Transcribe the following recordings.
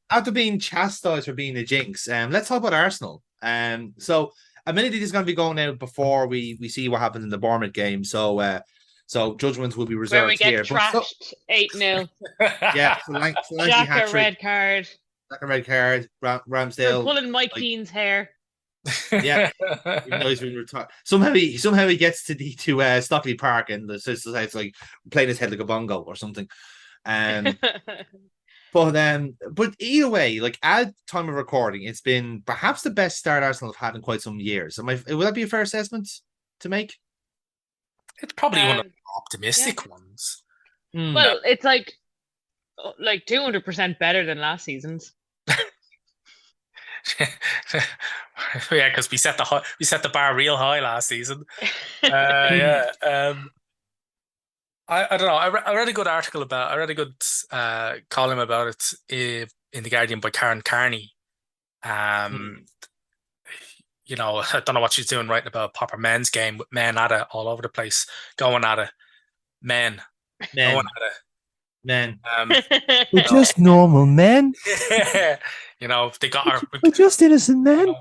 After being chastised for being a jinx, let's talk about Arsenal. So admittedly, this is going to be going out before we see what happens in the Bournemouth game. So judgments will be Where we reserved get here. But so trashed 8-0. yeah, Solanke hat Xhaka trick, red card. like a red card, We're Ramsdale, pulling Mike like Keane's hair. yeah, even though he's been retired. Somehow he gets to Stockley Park and it's like playing his head like a bongo or something. Um, but either way, like at time of recording, it's been perhaps the best start Arsenal have had in quite some years. Would that be a fair assessment to make? It's probably one of um, the yeah. optimistic ones. Mm. Well, it's like 200% better than last season's. Yeah, because we set the bar real high last season. Yeah. I don't know. I read a good article about. I read a good column about it in the Guardian by Karen Carney. Um, I don't know what she's doing writing about a proper men's game with men at it all over the place, going at it, men, going Men, at it. men. We're just normal men. They got our. We're just innocent men.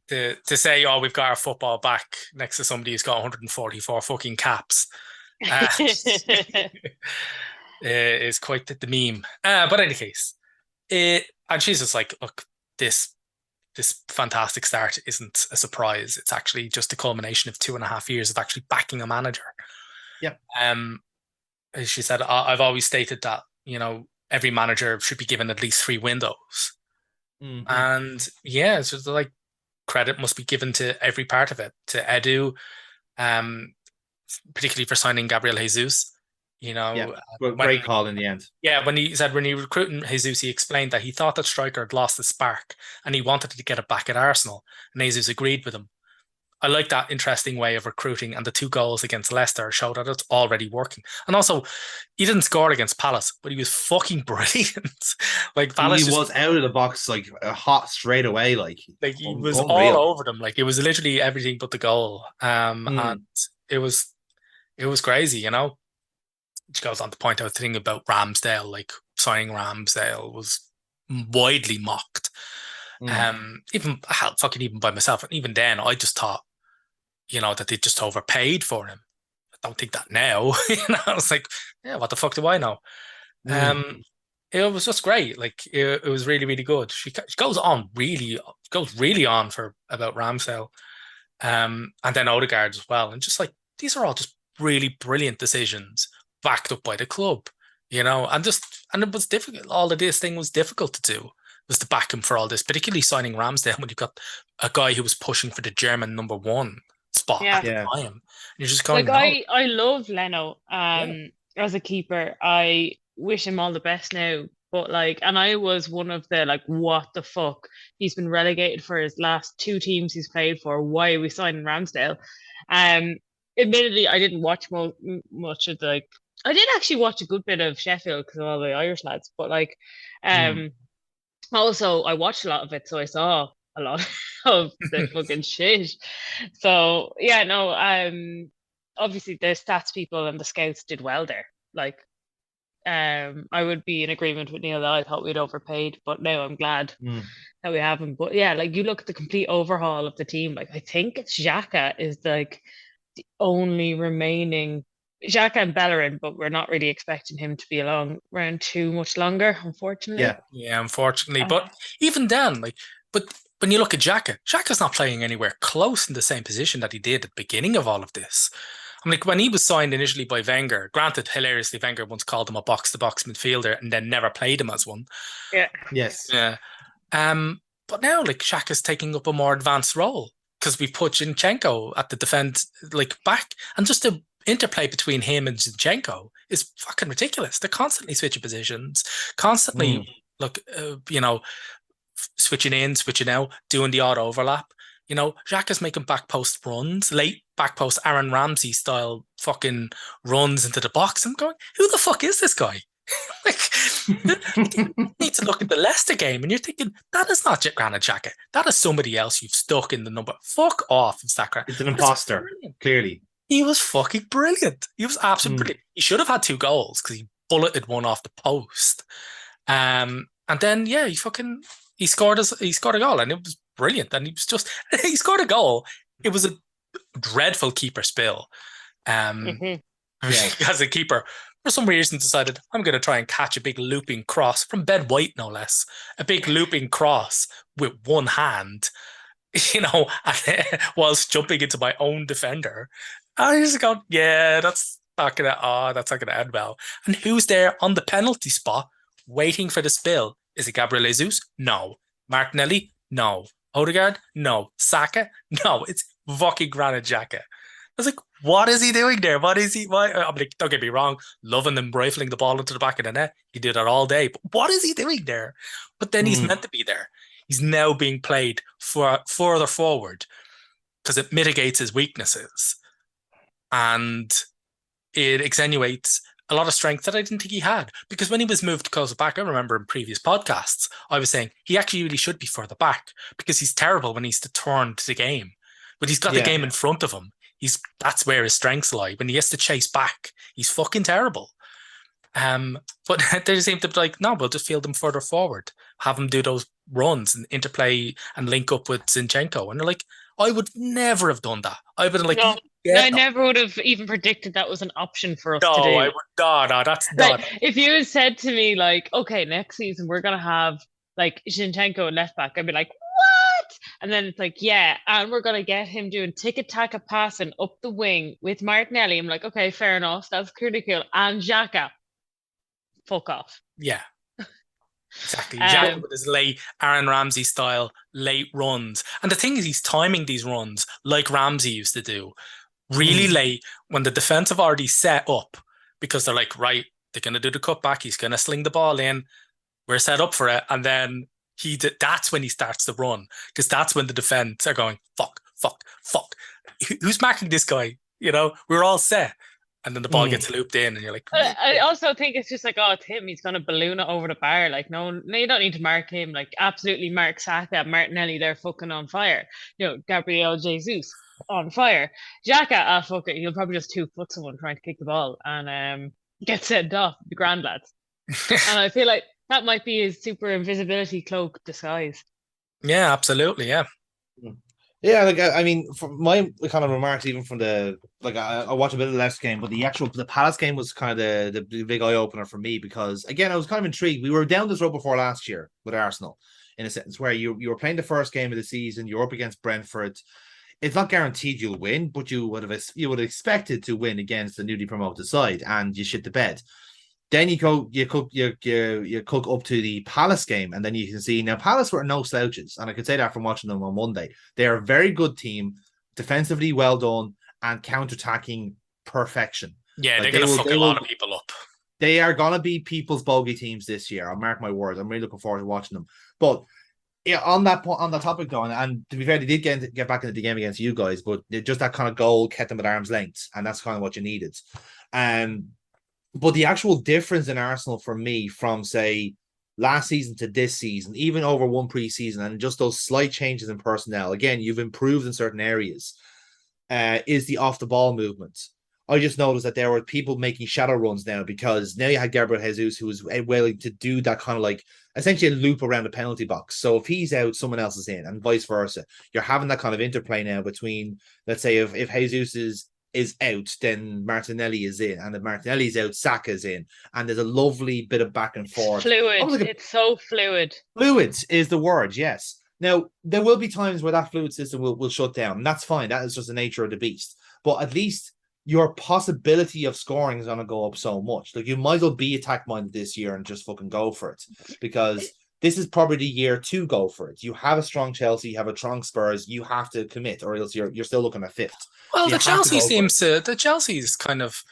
To say, oh, we've got our football back next to somebody who's got 144 fucking caps is quite the meme. But in any case, and she's just like, look, this fantastic start isn't a surprise. It's actually just a culmination of 2.5 years of actually backing a manager. Yep. She said, I've always stated that, every manager should be given at least 3 windows. Mm-hmm. And yeah, it's just like credit must be given to every part of it, to Edu, particularly for signing Gabriel Jesus. Great call in the end. Yeah, when he recruited Jesus, he explained that he thought that striker had lost the spark and he wanted to get it back at Arsenal. And Jesus agreed with him. I like that interesting way of recruiting, and the 2 goals against Leicester showed that it's already working. And also, he didn't score against Palace, but he was fucking brilliant. Like Palace he was out of the box like hot straight away. Like he was unreal. all over them. Like it was literally everything but the goal. And it was crazy. She goes on to point out the thing about Ramsdale, like signing Ramsdale was widely mocked. Even by myself, and even then, I just thought, that they just overpaid for him. I don't think that now. I was like, yeah, what the fuck do I know? It was just great. Like it was really, really good. She goes really on for about Ramsdale, and then Odegaard as well, and just like these are all just really brilliant decisions backed up by the club, and it was difficult. All of this thing was difficult to do, was to back him for all this, particularly signing Ramsdale when you've got a guy who was pushing for the German #1 spot at the time. And you're just going, like, I love Leno as a keeper. I wish him all the best now. But and I was one of the what the fuck? He's been relegated for his last 2 teams he's played for. Why are we signing Ramsdale? Admittedly, I didn't watch much of I did actually watch a good bit of Sheffield because of all the Irish lads. But also I watched a lot of it, so I saw a lot of the fucking shit. So yeah, no. Obviously the stats people and the scouts did well there. I would be in agreement with Neil that I thought we'd overpaid, but now I'm glad that we haven't. But yeah, you look at the complete overhaul of the team. I think it's Xhaka is the only remaining. Xhaka and Bellerin, but we're not really expecting him to be around too much longer, unfortunately. Yeah, unfortunately. But even then, but when you look at Xhaka's not playing anywhere close in the same position that he did at the beginning of all of this. I mean, when he was signed initially by Wenger, granted, hilariously, Wenger once called him a box-to-box midfielder and then never played him as one. Yeah. Yes. Yeah. But now, Xhaka's taking up a more advanced role because we've put Zinchenko at the defense, back, and just the interplay between him and Zinchenko is fucking ridiculous. They're constantly switching positions, constantly, switching in, switching out, doing the odd overlap. Xhaka's making back post runs, late back post Aaron Ramsey style fucking runs into the box. I'm going, who the fuck is this guy? You need to look at the Leicester game and you're thinking, that is not Granit Xhaka. That is somebody else you've stuck in the number. Fuck off. It's an imposter, clearly. He was fucking brilliant. He was absolutely brilliant. He should have had 2 goals because he bulleted one off the post. And then he scored a goal, and it was brilliant. And he scored a goal. It was a dreadful keeper spill. Because the keeper, for some reason, decided, I'm going to try and catch a big looping cross from Ben White, no less. A big looping cross with one hand, whilst jumping into my own defender. I just go, that's not gonna end well. And who's there on the penalty spot waiting for the spill? Is it Gabriel Jesus? No. Martinelli? No. Odegaard? No. Saka? No. It's fucking Granit Xhaka. I was like, what is he doing there? What is he? Why? I'm like, don't get me wrong, loving them rifling the ball into the back of the net. He did that all day. But what is he doing there? But then he's meant to be there. He's now being played further forward because it mitigates his weaknesses and it extenuates a lot of strength that I didn't think he had. Because when he was moved closer back, I remember in previous podcasts, I was saying he actually really should be further back because he's terrible when he's to turn to the game. But he's got the game in front of him. That's where his strengths lie. When he has to chase back, he's fucking terrible. But they seem to be like, no, we'll just field him further forward, have him do those runs and interplay and link up with Zinchenko. And they're like, I would never have done that. I would have like, I never would have even predicted that was an option for us to do. That's not. If you had said to me like, okay, next season we're gonna have like Zinchenko left back, I'd be like, what? And then it's like, and we're gonna get him doing tiki-taka passing up the wing with Martinelli. I'm like, okay, fair enough. That's pretty cool. And Xhaka, fuck off. Yeah. Exactly. Xhaka with his late Aaron Ramsey style late runs. And the thing is, he's timing these runs like Ramsey used to do. Really late when the defense have already set up because they're like, right, they're going to do the cutback. He's going to sling the ball in. We're set up for it. And then that's when he starts to run because that's when the defense are going, fuck. Who's marking this guy? We're all set. And then the ball gets looped in and you're like... I also think it's just like, oh, it's him. He's going to balloon it over the bar. Like, no, you don't need to mark him. Like, absolutely mark Saka, Martinelli, they're fucking on fire. Gabriel Jesus, on fire. Xhaka, fuck it. He'll probably just 2-foot someone trying to kick the ball and get sent off. The grand lads. And I feel like that might be his super invisibility cloak disguise. Yeah, absolutely. Yeah. Yeah, like I mean, from my kind of remarks, even from the I watched a bit of the Leicester game, but the Palace game was kind of the big eye opener for me because again, I was kind of intrigued. We were down this road before last year with Arsenal, in a sense where you were playing the first game of the season, you're up against Brentford. It's not guaranteed you'll win, but you would have expected to win against the newly promoted side, and you shit the bed. Then you cook up to the Palace game, and then you can see now Palace were no slouches, and I could say that from watching them on Monday. They are a very good team, defensively well done, and counter-attacking perfection. Yeah, they're going to fuck a lot of people up. They are going to be people's bogey teams this year. I'll mark my words. I'm really looking forward to watching them. But on that topic though, and to be fair, they did get back into the game against you guys, but just that kind of goal kept them at arm's length, and that's kind of what you needed. But the actual difference in Arsenal for me from, say, last season to this season, even over one preseason, and just those slight changes in personnel, again, you've improved in certain areas, is the off-the-ball movement. I just noticed that there were people making shadow runs now because now you had Gabriel Jesus who was willing to do that kind of like essentially a loop around the penalty box. So if he's out, someone else is in and vice versa. You're having that kind of interplay now between, let's say, if Jesus is out, then Martinelli is in, and if Martinelli's out, Saka is in, and there's a lovely bit of back and forth. Fluid. It's so fluid. Fluid is the word, yes. Now, there will be times where that fluid system will shut down, and that's fine. That is just the nature of the beast. But at least your possibility of scoring is going to go up so much. Like, you might as well be attack-minded this year and just fucking go for it, because this is probably the year to go for it. You have a strong Chelsea, you have a strong Spurs, you have to commit, or else you're still looking at fifth. Well, the Chelsea's kind of.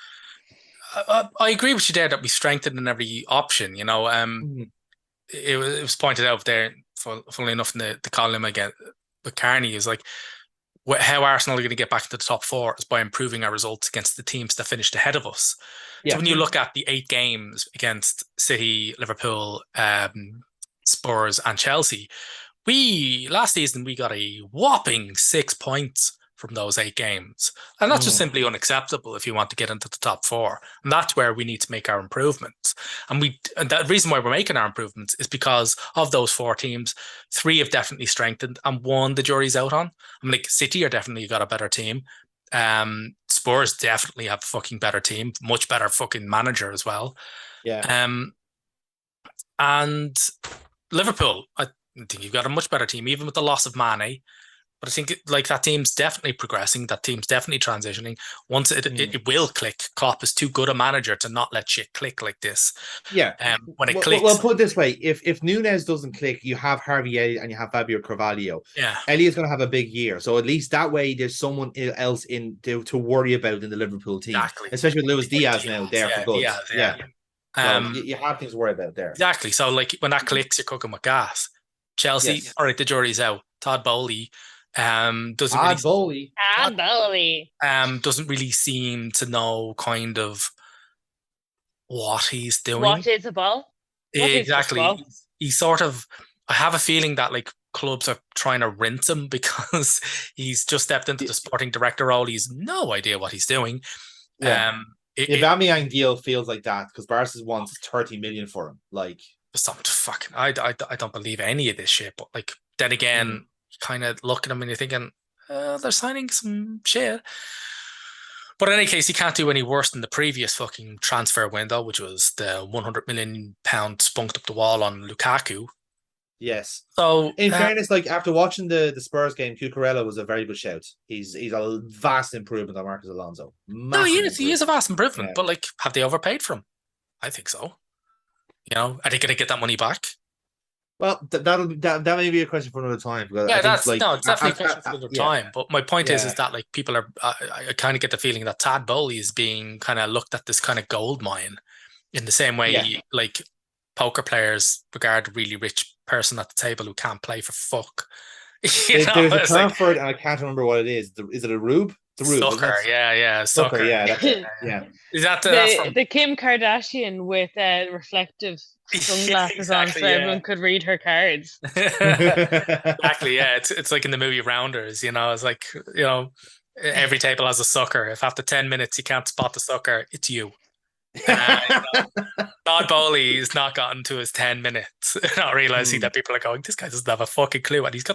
I agree with you there that we strengthened in every option. It was pointed out there, funnily enough, in the column again with Carney, is like how Arsenal are going to get back into the top four is by improving our results against the teams that finished ahead of us. Yeah. So when you look at the 8 games against City, Liverpool, Spurs, and Chelsea, last season we got a whopping 6 points from those 8 games. And that's just simply unacceptable if you want to get into the top 4. And that's where we need to make our improvements. And the reason why we're making our improvements is because of those 4 teams. 3 have definitely strengthened, and 1 the jury's out on. I mean, like City are definitely got a better team. Spurs definitely have a fucking better team, much better fucking manager as well. Yeah. And Liverpool, I think you've got a much better team, even with the loss of Mane. But I think like that team's definitely progressing. That team's definitely transitioning. Once it will click. Klopp is too good a manager to not let shit click like this. Yeah. When it well, clicks, well, put it this way: if Nunes doesn't click, you have Harvey Elliott and you have Fabio Carvalho. yeah, Elliott's going to have a big year, so at least that way there's someone else in to worry about in the Liverpool team, exactly. especially with Luis Diaz now there for good. Diaz, yeah. So you have things to worry about there. Exactly. So like when that clicks, you're cooking with gas. Chelsea, Yes. all right, the jury's out. Todd Bowley doesn't Todd Bowley. doesn't really seem to know kind of what he's doing. What is a ball? Exactly. He's sort of, I have a feeling that like clubs are trying to rinse him because he's just stepped into the sporting director role. He's no idea what he's doing. Yeah. The Aubameyang deal feels like that because Barca wants 30 million for him. Like, I don't believe any of this shit. But like then again, kind of look at him and you're thinking, they're signing some shit. But in any case, he can't do any worse than the previous fucking transfer window, which was the £100 million spunked up the wall on Lukaku. Yes. So in fairness, like after watching the Spurs game, Cucurella was a very good shout. He's a vast improvement on Marcos Alonso. No, he is a vast improvement. But like, have they overpaid for him? I think so. You know, are they going to get that money back? Well, that may be a question for another time. Yeah, it's definitely a question for another time. But my point is that like people are, I kind of get the feeling that Todd Bowley is being kind of looked at this kind of gold mine in the same way like poker players regard a really rich person at the table who can't play for fuck. There's a term for it, and I can't remember what it is. Is it a rube? The rube, sucker, sucker. Yeah, that's it. Yeah. Is that the Kim Kardashian with sunglasses exactly, on, so everyone could read her cards? Exactly. Yeah, it's like in the movie Rounders. You know, it's like every table has a sucker. If after 10 minutes you can't spot the sucker, it's you. Todd Bowley has not gotten to his 10 minutes, not realizing that people are going, this guy doesn't have a fucking clue, and he's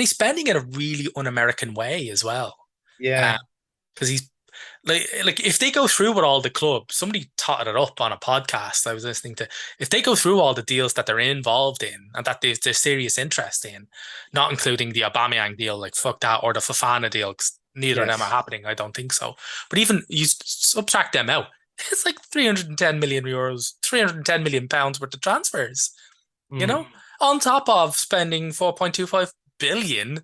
spending it a really un-American way as well. Yeah, because he's like if they go through with all the clubs, somebody totted it up on a podcast I was listening to. If they go through all the deals that they're involved in and that there's serious interest in, not including the Aubameyang deal, like fuck that, or the Fofana deal, because neither of them are happening. I don't think so. But even you subtract them out, it's like 310 million euros, 310 million pounds worth of transfers. You know, on top of spending 4.25 billion,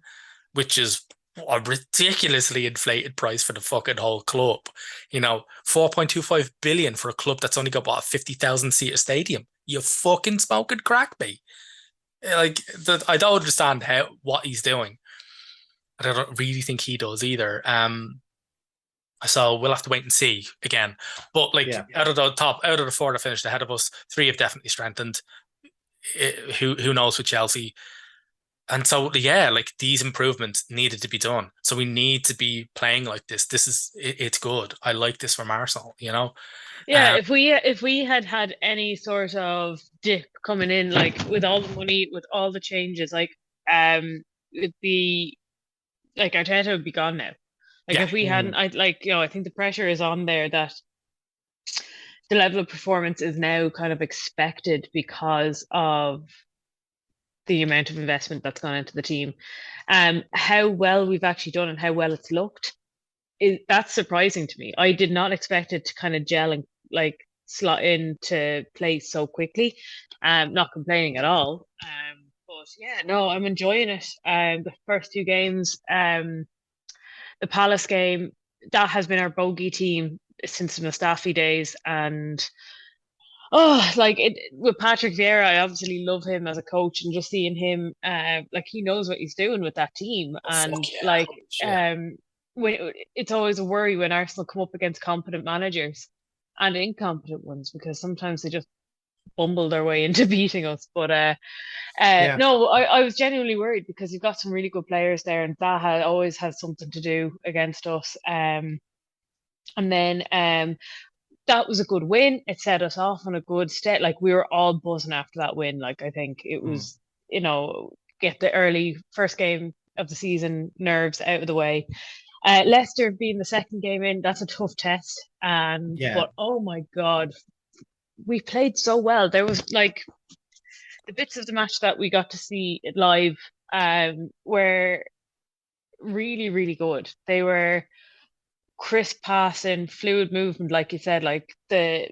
which is a ridiculously inflated price for the fucking whole club. 4.25 billion for a club that's only got a 50,000 seat stadium. You fucking smoking crack, me. Like, I don't understand what he's doing. I don't really think he does either. So we'll have to wait and see again. But like out of the 4 that finished ahead of us, 3 have definitely strengthened. Who knows with Chelsea? And so, like these improvements needed to be done. So we need to be playing like this. It's good. I like this from Arsenal, Yeah, if we had any sort of dip coming in, like with all the money, with all the changes, like it'd be like Arteta would be gone now. Like if we hadn't, I think the pressure is on there that the level of performance is now kind of expected because of the amount of investment that's gone into the team. How well we've actually done and how well it's looked, that's surprising to me. I did not expect it to kind of gel and like slot into place so quickly. Not complaining at all. But yeah, no, I'm enjoying it. The first 2 games, the Palace game, that has been our bogey team since the Mustafi days, and with Patrick Vieira, I obviously love him as a coach, and just seeing him, like he knows what he's doing with that team, when it's always a worry when Arsenal come up against competent managers and incompetent ones, because sometimes they just bumble their way into beating us. But no, I was genuinely worried because you've got some really good players there, and that always has something to do against us. And then that was a good win. It set us off on a good start. Like we were all buzzing after that win. Like I think it was, get the early first game of the season nerves out of the way. Leicester being the second game in, that's a tough test. But oh my God, we played so well. There was like the bits of the match that we got to see live were really, really good. They were crisp passing, fluid movement, like you said, like the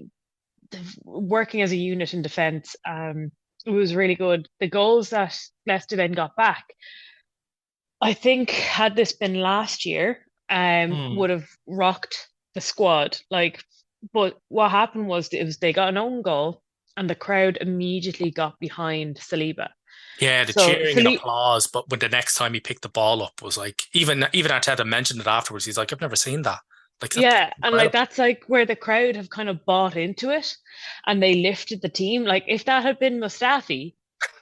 working as a unit in defence. It was really good. The goals that Leicester then got back, I think, had this been last year, would have rocked the squad. Like, but what happened was they got an own goal, and the crowd immediately got behind Saliba. Yeah, the So cheering and applause, but when the next time he picked the ball up was like, even Arteta mentioned it afterwards. He's like, I've never seen that. Like, yeah, and like that's like where the crowd have kind of bought into it, and they lifted the team. Like if that had been Mustafi,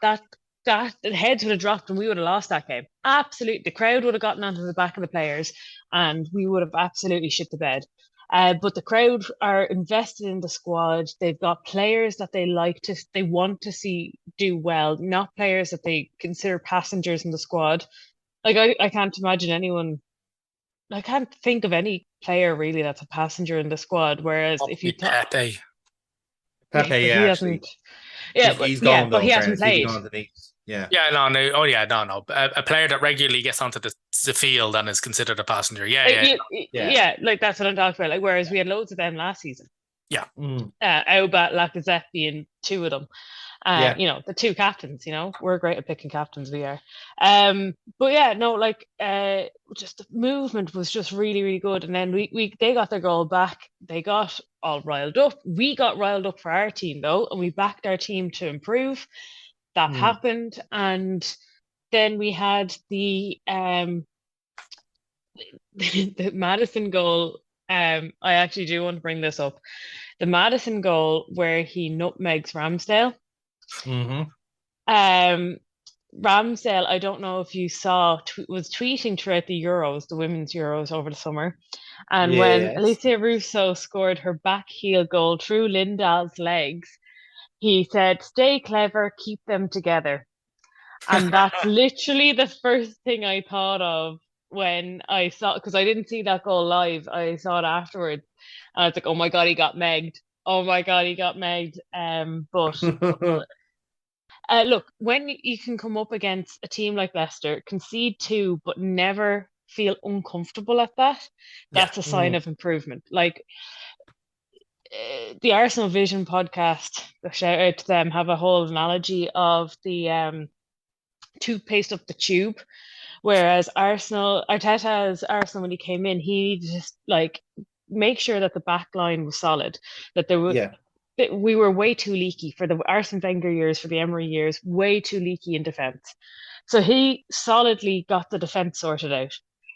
that the heads would have dropped and we would have lost that game. Absolutely, the crowd would have gotten onto the back of the players, and we would have absolutely shit the bed. But the crowd are invested in the squad. They've got players that they want to see do well, not players that they consider passengers in the squad. Like I can't imagine anyone. I can't think of any player really that's a passenger in the squad. Whereas if you thought Pepe, but he actually, hasn't, yeah, he's gone but though. he In hasn't fairness, he'd be played. gone to Nice. Yeah. yeah, no, oh yeah, no, a player that regularly gets onto the field and is considered a passenger. Yeah, Like, Yeah. like that's what I'm talking about. Like whereas we had loads of them last season. yeah. Auba, Lacazette being two of them. Yeah. The two captains, we're great at picking captains, we are. But yeah, no, like just the movement was just really, really good. And then they got their goal back. They got all riled up. We got riled up for our team though, and we backed our team to improve. That happened. And then we had the the Madison goal. I actually do want to bring this up. The Madison goal where he nutmegs Ramsdale. Ramsdale, I don't know if you saw, was tweeting throughout the Euros, the women's Euros over the summer. And when Alicia Russo scored her back heel goal through Lindahl's legs, he said, "Stay clever, keep them together." And that's literally the first thing I thought of when I saw, because I didn't see that goal live. I saw it afterwards. And I was like, oh my God, he got megged. Oh my God, he got megged. But look, when you can come up against a team like Leicester, concede two, but never feel uncomfortable at that, that's a sign of improvement. Like the Arsenal Vision podcast, a shout out to them, have a whole analogy of the toothpaste up the tube. Whereas Arteta's Arsenal, when he came in, he just like make sure that the back line was solid, that there was. We were way too leaky for the Arsene Wenger years, for the Emery years, way too leaky in defence. So he solidly got the defence sorted out.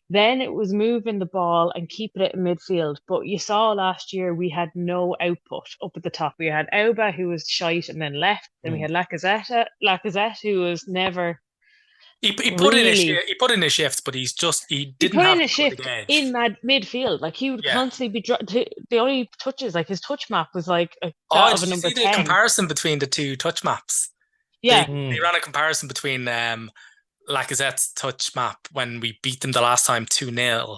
Then it was moving the ball and keeping it in midfield. But you saw last year we had no output up at the top. We had Auba, who was shite and then left. Then we had Lacazette, who was never. He put in his shifts, but he didn't put have in a shift in midfield. Like he would constantly be the only touches, like his touch map was like that of a number 10. The comparison between the two touch maps? Yeah, they ran a comparison between Lacazette's touch map when we beat them the last time 2-0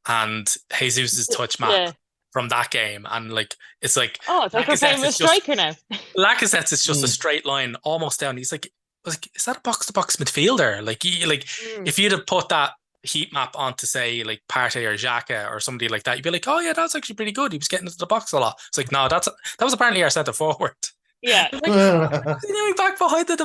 and Jesus' touch map from that game, and like it's like it's like we're playing with a striker now. Lacazette's is just a straight line almost down. He's like, is that a box-to-box midfielder? If you'd have put that heat map onto, say, like Partey or Xhaka or somebody like that, you'd be like, oh yeah, that's actually pretty good. He was getting into the box a lot. It's like, no, that was apparently our centre forward. Yeah, like, back behind in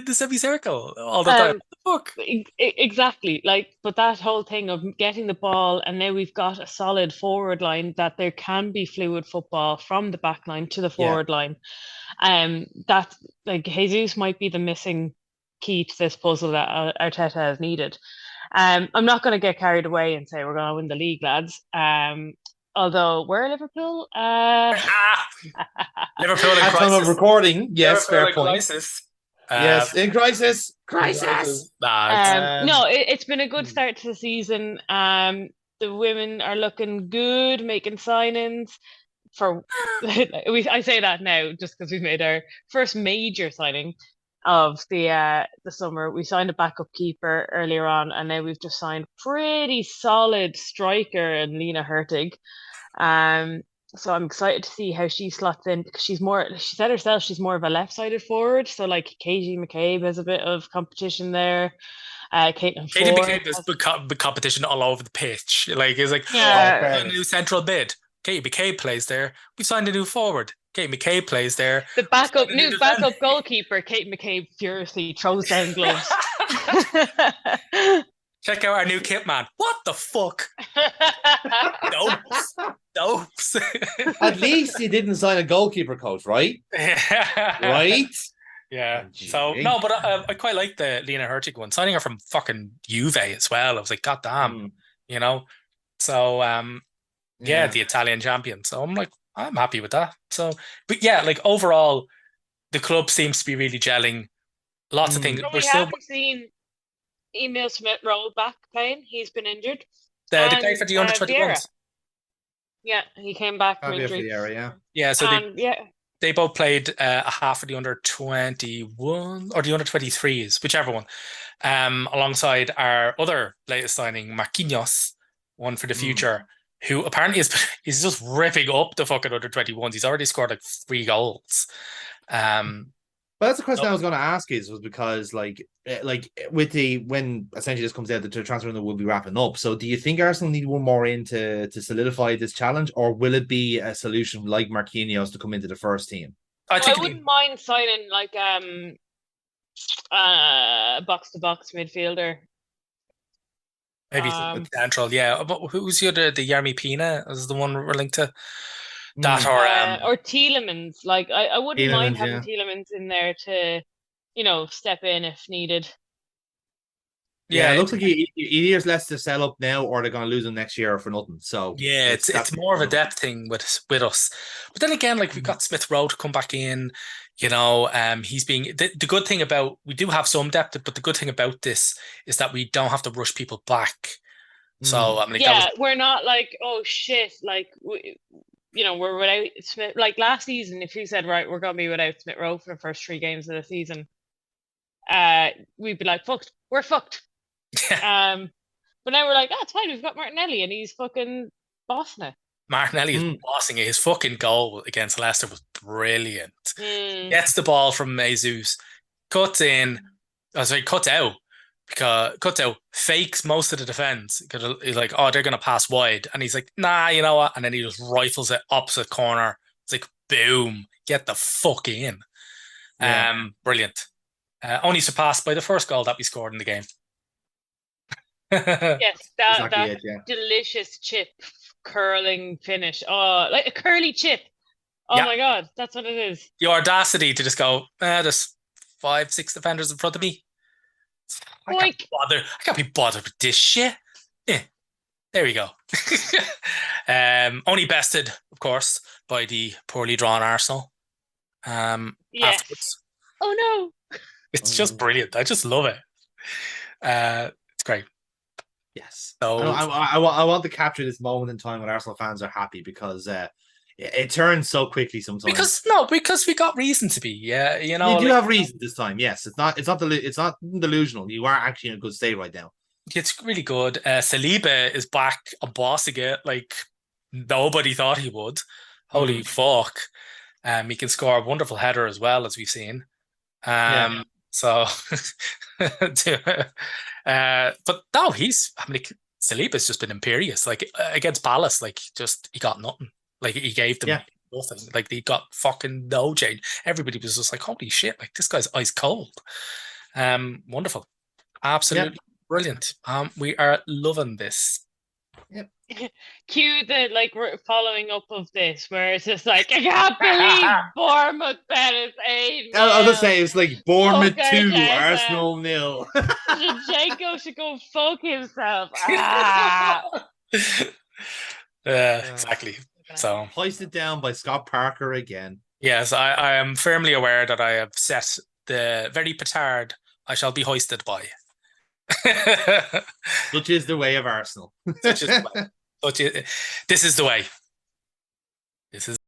the semicircle all the time. What the fuck? Exactly. Like, but that whole thing of getting the ball, and now we've got a solid forward line, that there can be fluid football from the back line to the forward line. That like Jesus might be the missing key to this puzzle that Arteta has needed. I'm not going to get carried away and say we're going to win the league, lads. Although we're Liverpool. Liverpool in at crisis. Time of recording, yes, Liverpool fair point. Crisis. Yes, in crisis. No, it's been a good start to the season. The women are looking good, making signings. for I say that now just because we've made our first major signing of the summer. We signed a backup keeper earlier on, and now we've just signed pretty solid striker and Lena Hurtig. So I'm excited to see how she slots in because she said herself she's more of a left-sided forward. So like Katie McCabe has a bit of competition there. Caitlin Katie Ford McCabe is competition all over the pitch. Like, it's like, yeah, a new central mid. Katie McCabe plays there. We signed a new forward. Katie McCabe plays there. the new backup goalkeeper, Kate McCabe, furiously throws down gloves. Check out our new kit man. What the fuck? Dopes. At least he didn't sign a goalkeeper coach, right? Right? Yeah. Oh, So no, but I quite like the Lena Hurtig one. Signing her from fucking Juve as well. I was like, God damn, you know. So yeah, the Italian champion. So I'm like, I'm happy with that. So, but yeah, like overall, the club seems to be really gelling. Lots of things. But We're we still haven't seen Emil Smith-Rowe back playing. He's been injured. the guy for the under 21s. Yeah, he came back from injury. Yeah, so yeah. They both played a half of the under 21 or the under 23s, whichever one, alongside our other latest signing, Marquinhos, one for the future, who apparently is just ripping up the fucking under 21s. He's already scored like 3 goals. But that's the question I was going to ask was because like with when essentially this comes out, the transfer window will be wrapping up. So do you think Arsenal need one more in to solidify this challenge, or will it be a solution like Marquinhos to come into the first team? I wouldn't mind signing like box to box midfielder. Maybe central, yeah. But who's the other? The Yarmi Pina is the one we're linked to. That or Tielemans. Like I wouldn't mind having Tielemans in there to, step in if needed. Yeah, it looks like he either lets to sell up now, or they're going to lose him next year for nothing. So yeah, it's more of a depth thing with us. But then again, like we've got Smith Rowe to come back in. He's being the good thing about, we do have some depth, but the good thing about this is that we don't have to rush people back. So I mean, we're not like, oh shit, like we're without Smith. Like last season, if you said, right, we're going to be without Smith Rowe for the first 3 games of the season, we'd be like, fucked. We're fucked. But now we're like, it's fine. We've got Martinelli, and he's fucking bossing it. Martinelli is bossing it. His fucking goal against Leicester was brilliant. Gets the ball from Jesus, cuts out. Cuts out, fakes most of the defense because he's like, oh, they're gonna pass wide, and he's like, nah, you know what? And then he just rifles it opposite corner. It's like, boom, get the fuck in. Brilliant. Only surpassed by the first goal that we scored in the game. Yes, that delicious chip curling finish. Oh, like a curly chip. Oh my god, that's what it is. The audacity to just go, there's 5-6 defenders in front of me. I can't be bothered with this shit. Yeah, there we go. Only bested, of course, by the poorly drawn Arsenal. Afterwards. Oh no! It's just brilliant. I just love it. It's great. Yes. So I want to capture this moment in time when Arsenal fans are happy because it turns so quickly sometimes. Because we got reason to be. Yeah, you do have reason this time. Yes, it's not delusional. You are actually in a good state right now. It's really good. Saliba is back and bossing it like nobody thought he would. Holy fuck! He can score a wonderful header as well, as we've seen. So, but no, Saliba's just been imperious. Like against Palace, like just he got nothing. Like he gave them nothing. Like he got fucking no change. Everybody was just like, holy shit! Like this guy's ice cold. Wonderful, absolutely brilliant. We are loving this. Yep. Cue the we're following up of this where it's just like, I can't believe Bournemouth bet is 8-0. I was gonna say it's like Bournemouth 2, Arsenal 0. Zinchenko should go fuck himself. Exactly. So hoisted down by Scott Parker again. Yes, I am firmly aware that I have set the very petard I shall be hoisted by. Such is the way of Arsenal. This is the way. This is